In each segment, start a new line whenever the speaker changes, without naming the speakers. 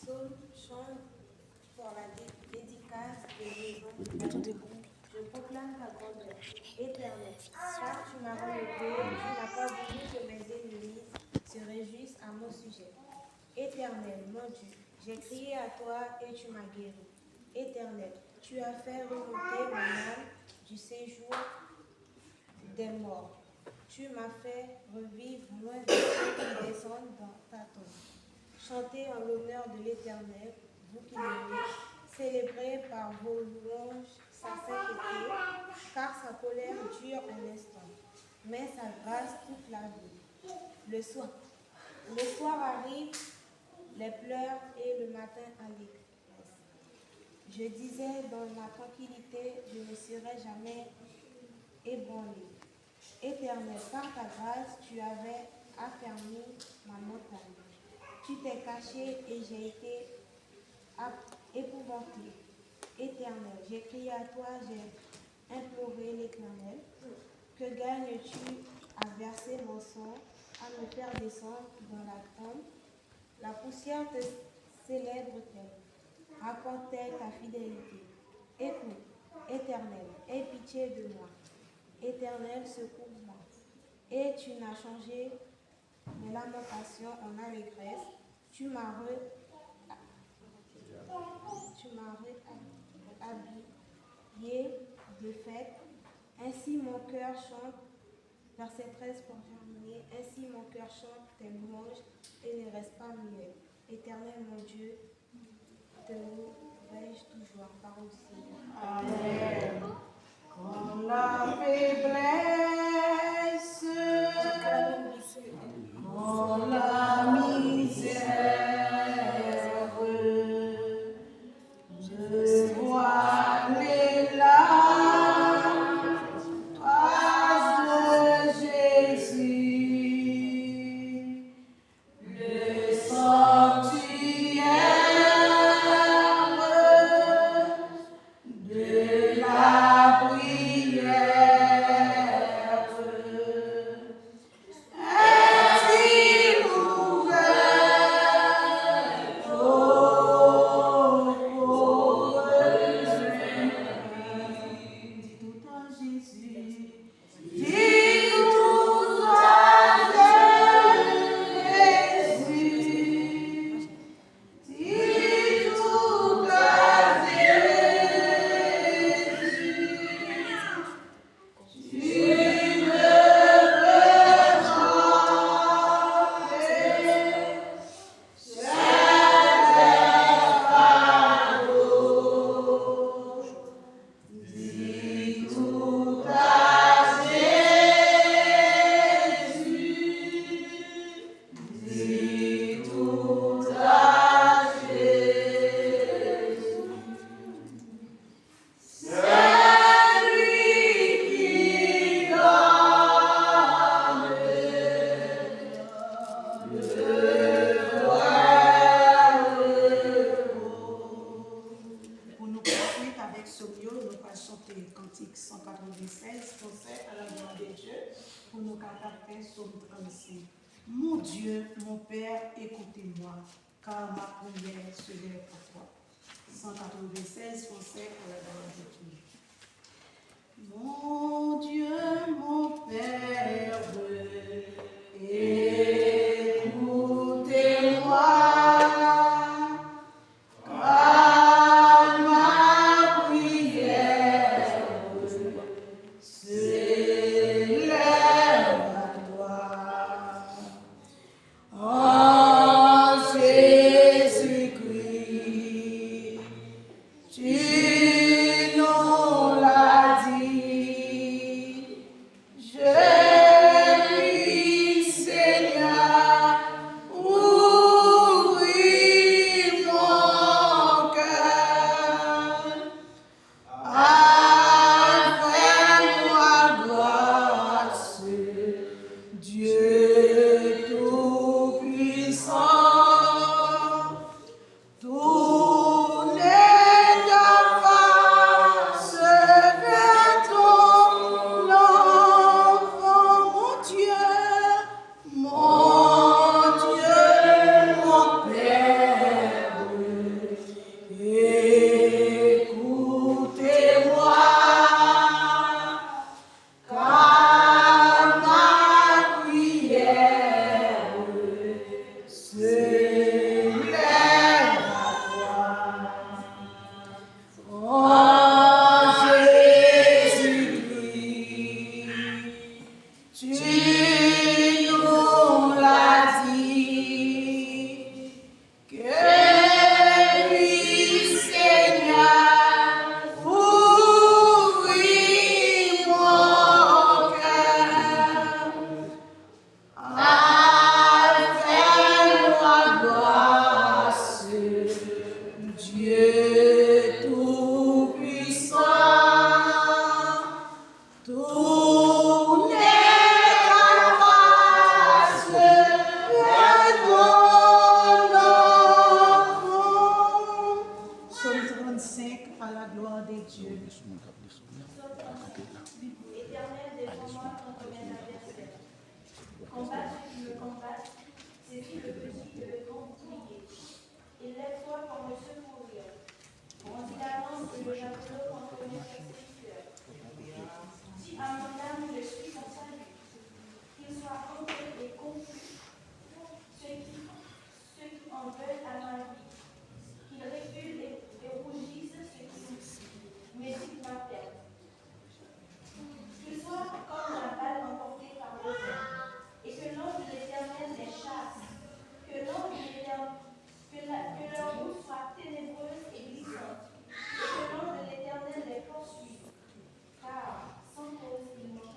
psaume chante pour la dédicace des maisons de Dieu. Je proclame ta grandeur, Éternel, car tu m'as relevé, tu n'as pas voulu que mes ennemis se réjouissent à mon sujet. Éternel, mon Dieu, j'ai crié à toi et tu m'as guéri. Éternel, tu as fait remonter mon âme du séjour des morts. Tu m'as fait revivre loin de ceux qui descendent dans ta tombe. Chantez en l'honneur de l'Éternel, vous qui l'aimez, célébrez par vos louanges sa sainteté, car sa colère dure un instant, mais sa grâce toute la vie. Le soir arrive, les pleurs et le matin allégresse. Je disais dans ma tranquillité, je ne serai jamais ébranlé. Éternel, par ta grâce, tu avais affermi ma montagne. Tu t'es caché et j'ai été épouvanté. Éternel, j'ai crié à toi, j'ai imploré l'Éternel. Que gagnes-tu à verser mon sang, à me faire descendre dans la tombe? La poussière te célèbre-t-elle, raconte-t-elle ta fidélité? Écoute, Éternel, aie pitié de moi. Éternel, secours-moi. Et tu n'as changé mes lamentations en allégresse. Tu m'as habillé de fête. Ainsi mon cœur chante, verset 13 pour terminer. Ainsi mon cœur chante tes louanges et ne reste pas muet. Éternel mon Dieu, te louerai-je toujours par aussi.
Amen. Comme la faiblesse, comme la misère, je vois les larmes, grâce de Jésus, le sanctuaire de la prière. Est-il ouvert aux pauvres? Dis tout à Jésus. Dis tout à Jésus. Dis tout à Jésus. Tu ne peux dis tout à Jésus. Dis tout à Jésus. C'est lui qui donne le Pour nous poursuivre avec Somio, nous allons chanter le cantique 196, concert à la gloire de Dieu, pour nous canter Somme 36. Mon Dieu, mon Père, écoutez-moi, car ma prière se lève à toi. 196, concert à la gloire de Dieu. Mon Dieu, mon Père, écoutez-moi. Car ma prière s'élève à toi. En Jésus-Christ, tu nous l'as dit. Je prie, Seigneur. à la gloire de Dieu.
Éternel, défends-moi contre mes adversaires. Combat ceux qui me combattent, saisis le petit et le grand bouclier. Et lève-toi pour me secourir. Brandis la lance et le javelot contre mes persécuteurs. Dis à mon âme, je suis ton salut. Qu'il soit honteux et confus ceux qui en veulent à ma vie. Qu'ils reculent et rougissent ceux qui méditent ma perte. Qu'ils soient comme la balle emportée par le vent, et que l'ange de l'Éternel les chasse, que l'ange de l'Éternel, que leur route soit ténébreuse et glissante, et que l'ange de l'Éternel les poursuive, car sans cause ils m'ont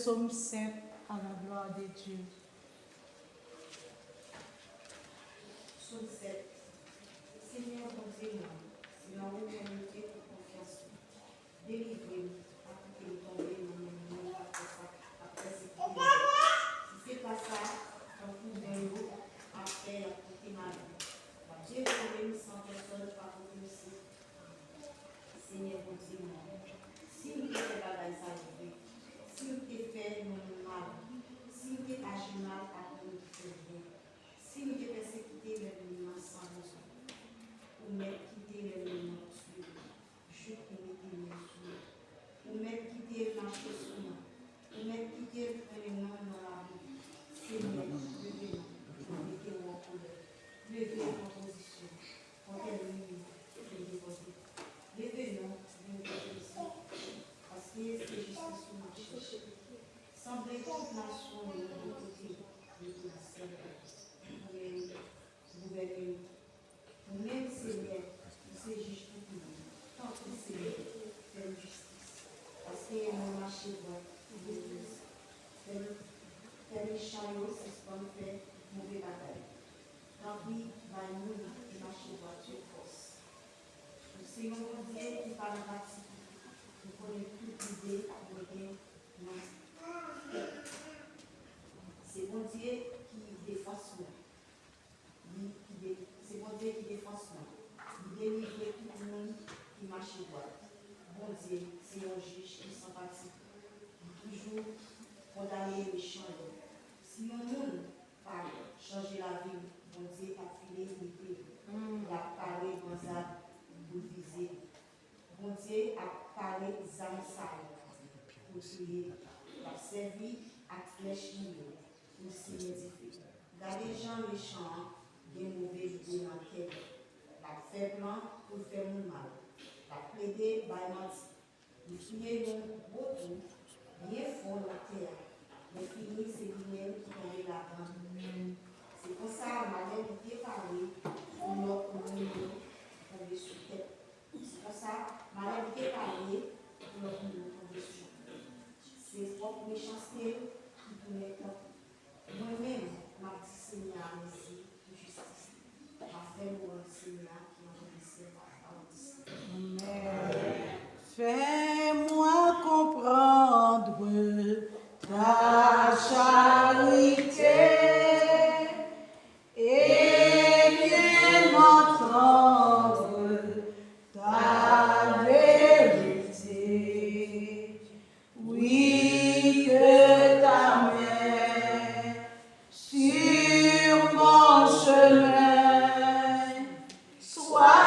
psaume 7 à la gloire de Dieu.
Psaume 7. Seigneur, mon Dieu, Seigneur, où je me tiens pour confiance. Délivrez-moi, à tout est tombé dans mes mains après ce qui est. Si c'est pas ça, un coup d'un lot, après, à côté ma vie. Dieu sauvé sans personne par contre aussi. Seigneur, mon Dieu, si nous te fait bagaille ça, si nous te fait mal, si nous te agi mal à nous qui fait bien, si nous te persécuté les mouvements sans raison, ou même quitter les mouvements tués, je peux mettre les yeux, ou même quitter marcher sur nous, ou même quitter les noms dans la rue. Seigneur, levez-nous, mettez-nous en colère, levez-nous en position, en quelle ligne est déposée. Levez-nous, nous ici, parce que c'est justice que nous cherchons. Semblez toute nation de notre côté, de toute la scène. Gouvernez-nous. Nous-mêmes, Seigneur, nous sommes juges pour tout le monde. Tant que Seigneur, fais justice. Parce que nous marchons droit, nous l'église. Fais les chariots, c'est ce qu'on fait, mauvais bataille. Tant pis, nous marchons droit, Dieu force. C'est mon Dieu qui parle pratique. Nous connaissons toute l'idée de bien. C'est mon Dieu qui défend moi. C'est mon Dieu qui défend moi. Il délivre tout le monde qui marche droit. Bon Dieu, c'est un juge qui sympathique. Toujours condamner les méchants. Si un monde parle, changer la vie, bon Dieu a filé l'idée. Il a parlé dans ça. Viser. Bon Dieu a parlé Zamsai pour tuer, a servi à flèche pour s'y édifier. Gardez les gens méchants, des mauvais idées dans le cœur. La faible pour faire mon mal. La plaider by menti. Il finit nous beaucoup, bien fort dans la terre. Mais fini, c'est lui-même qui tombe là-dedans. C'est pour ça, ma mère dit parler, pour nous, tomber sur tête. C'est pour ça, malade qui est parlé, pour nous tomber sur. C'est votre méchanceté qui vous met en. Moi-même, ma petite Seigneur, merci de justice. Ma frère, mon Seigneur, qui m'a
donné Amen. Fais-moi comprendre ta charité et bien m'entendre ta vérité. Oui, que ta main sur mon chemin soit.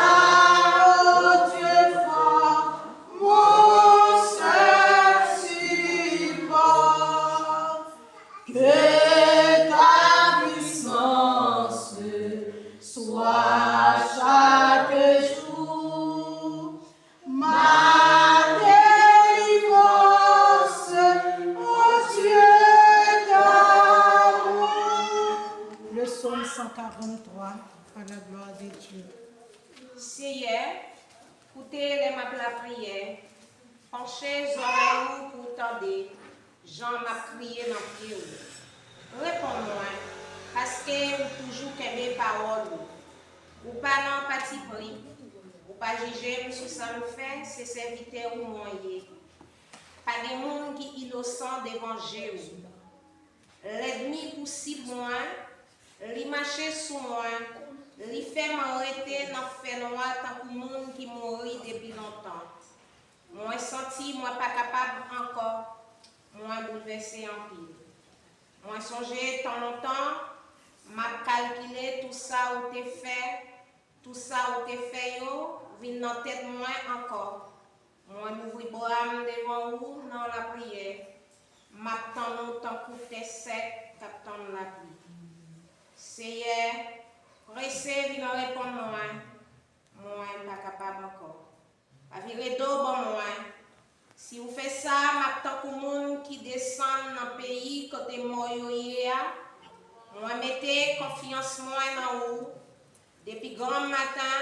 Psaume 143, à la gloire de Dieu.
Seigneur, écoutez la prière, penchez les oreilles pour tendre, Jean m'a crié dans le pied. Réponds-moi, parce que vous toujours qu'aimer parole, ou pas non parti pris, ou pas juger sous ça me fait, c'est serviteur ou moyen. Pas des monde qui innocent devant Jésus. L'ennemi pousse moi, li marche sous moi, li fait m'arrêter dans le fait noir tant que monde qui mourit depuis longtemps. Moi senti, moi pas capable encore, moi bouleversé en pile. Moi songé tant longtemps, m'a calculé tout ça où t'es fait yo, vient dans tête moi encore. Moi m'ouvrir bras devant vous dans la prière. M'attend longtemps pour tes sec, qu'attend la pluie. Seigneur, pressez, vient répondre moi. Moi, pas capable encore. Pas virer d'eau bon moi. Si vous faites ça, m'attend pour monde qui descend dans le pays côté Moyoya. Moi, mettez confiance moi dans vous. Depuis grand matin,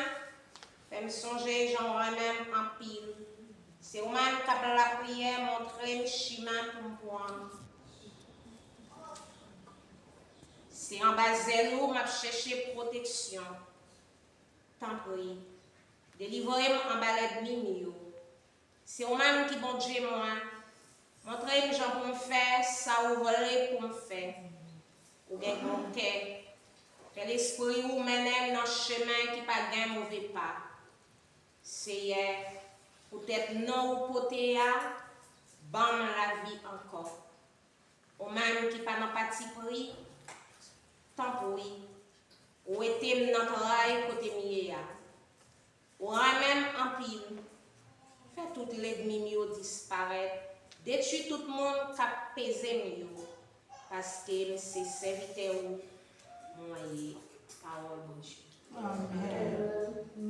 faites me songer, j'en même en pile. C'est vous-même qui avez la prière, montrez le chemin pour moi. C'est en bas zèle m'a cherché protection. Tant pis. Délivrez-moi en bas l'ennemi. C'est vous-même qui bon Dieu moi. Montrez-moi gens pour me faire, ça vous voulez pour me faire. Ou bien mon cœur. Que l'esprit vous mène dans le chemin qui pas gain mauvais pas. Seigneur, peut-être non ou poté bam la vie encore. Ou même qui pas dans parti pris, tant pis. Ou était dans travail côté mieux. Ou même en pile. Fait tout l'ennemi disparaître. Détruit tout le monde qui a pesé mieux. Parce que c'est serviteur ou moyen. Parole de Dieu.
Amen.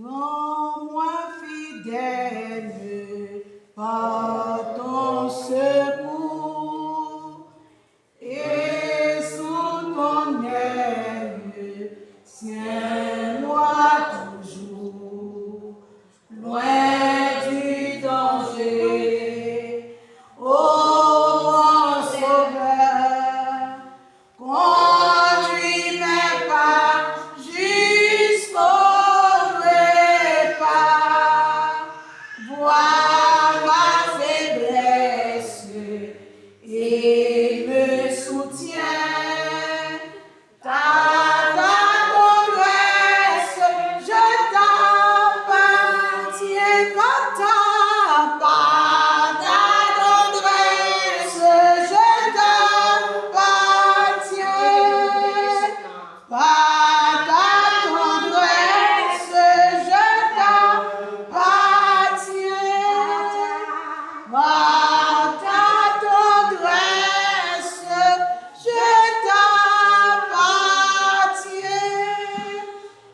Rends-moi fidèle par ton secours et sous ton aile, tiens-moi toujours loin du danger. Oh mon Sauveur, conduis mes pas jusqu'au repas. Vois ma faiblesse et me soutiens. Ta tendresse, je t'appartiens. Quand ta tendresse, je t'appartiens. Par ta tendresse, je t'appartiens. Par ta tendresse, je t'appartiens.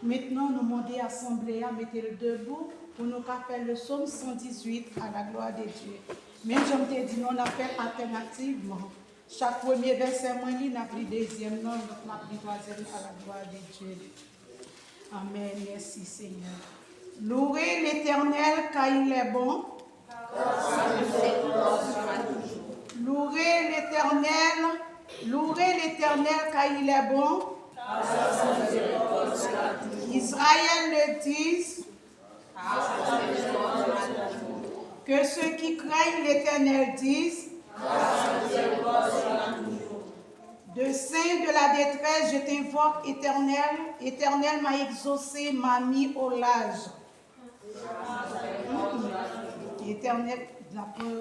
Maintenant, nous demandons à l'Assemblée à mettre le debout pour nous faire le psaume 118 à la gloire de Dieu. Même je me dit, nous on a fait alternativement. Chaque premier verset, moi, il n'a pris deuxième, non, il n'a pris troisième à la gloire de Dieu. Amen, merci Seigneur. Louez l'Éternel car il est bon. Louez l'Éternel car il est bon. Israël le dise. Que ceux qui craignent l'Éternel disent. De saint de la détresse, je t'invoque, Éternel. Éternel m'a exaucé, m'a mis au large. Éternel,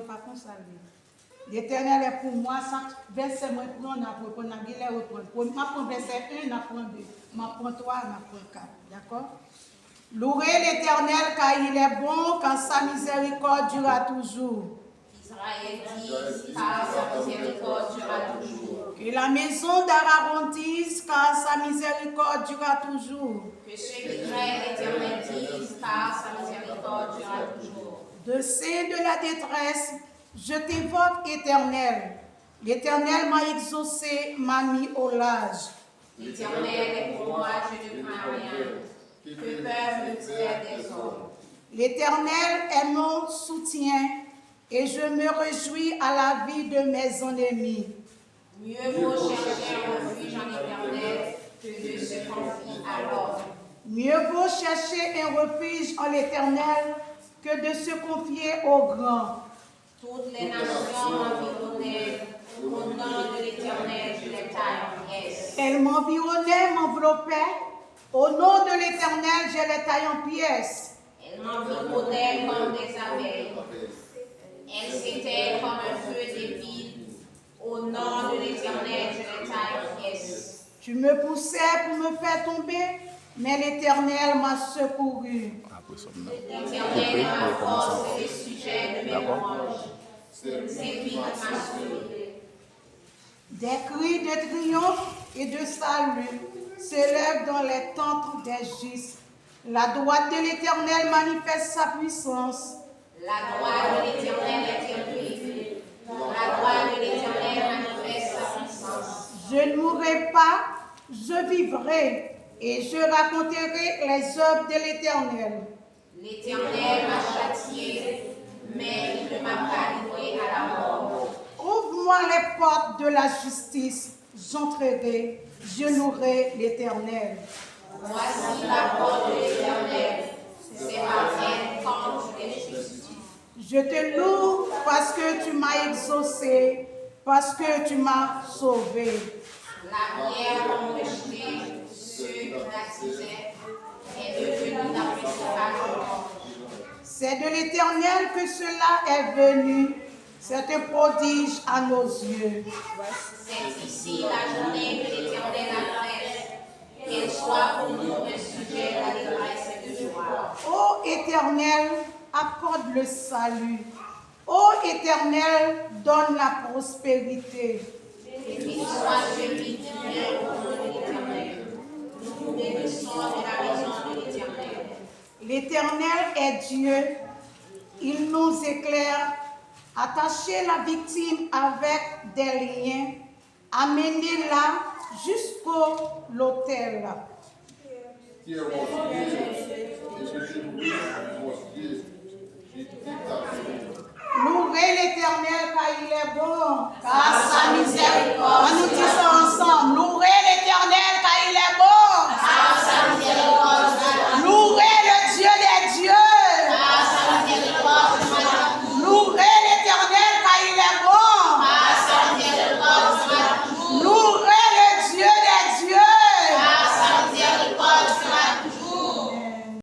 pas conservé. L'Éternel est pour moi, ça verset moi pour on a pour on a les reprendre. Pour moi prendre verset 1, on apprend 2. Moi prend 3, on apprend 4. D'accord? Louez l'Éternel car il est bon, car sa miséricorde durera toujours.
Israël dit, car sa miséricorde durera toujours.
Que la maison d'Aaron dise, car sa miséricorde durera toujours.
Que ceux qui craignent l'Éternel disent, car sa miséricorde durera toujours.
De sein de la détresse, je t'évoque, Éternel. L'Éternel m'a exaucé, m'a mis au large.
L'Éternel est pour moi, je ne crains rien. Que peuvent me faire des hommes?
L'Éternel est mon soutien, et je me réjouis à la vie de mes ennemis.
Mieux vaut chercher un refuge en l'Éternel que de se confier à l'homme.
Mieux vaut chercher un refuge en l'Éternel que de se confier aux grands.
Toutes les nations m'environnaient. Au nom de l'Éternel, je les taille en pièces.
Elles m'environnaient, m'enveloppaient. Au nom de l'Éternel, je les taille en pièces.
Elles m'environnaient comme des abeilles. Elles étaient comme un feu d'épine. Au nom de l'Éternel, je les taille en pièces.
Tu me poussais pour me faire tomber, mais l'Éternel m'a secouru.
L'Éternel est ma force et le sujet de mes louanges. C'est lui qui m'a sauvé.
Des cris de triomphe et de salut s'élèvent dans les tentes des justes. La droite de l'Éternel manifeste sa puissance.
La droite de l'Éternel est terrible. La droite de l'Éternel manifeste sa puissance.
Je ne mourrai pas, je vivrai, et je raconterai les œuvres de l'Éternel.
L'Éternel m'a châtié, mais il ne m'a pas livré à la mort.
Ouvre-moi les portes de la justice, j'entrerai. Je louerai l'Éternel.
Voici la parole de l'Éternel. C'est ma peine quand je l'ai justifié.
Je te loue parce que tu m'as exaucé, parce que tu m'as sauvé.
La lumière ont rejeté ceux qui l'attisaient est devenue la principale ombre.
C'est de l'Éternel que cela est venu, c'est un prodige à nos yeux.
C'est ici la journée que l'Éternel a faite, qu'elle soit pour nous un sujet d'allégresse et de joie.
Ô Éternel, accorde le salut. Ô Éternel, donne la prospérité.
Béni soit celui qui vient au nom de l'Éternel. Nous bénissons de la maison de l'Éternel.
L'Éternel est Dieu, il nous éclaire. Attachez la victime avec des liens, amenez-la jusqu'au l'autel. Louez l'Éternel car il est bon, car sa miséricorde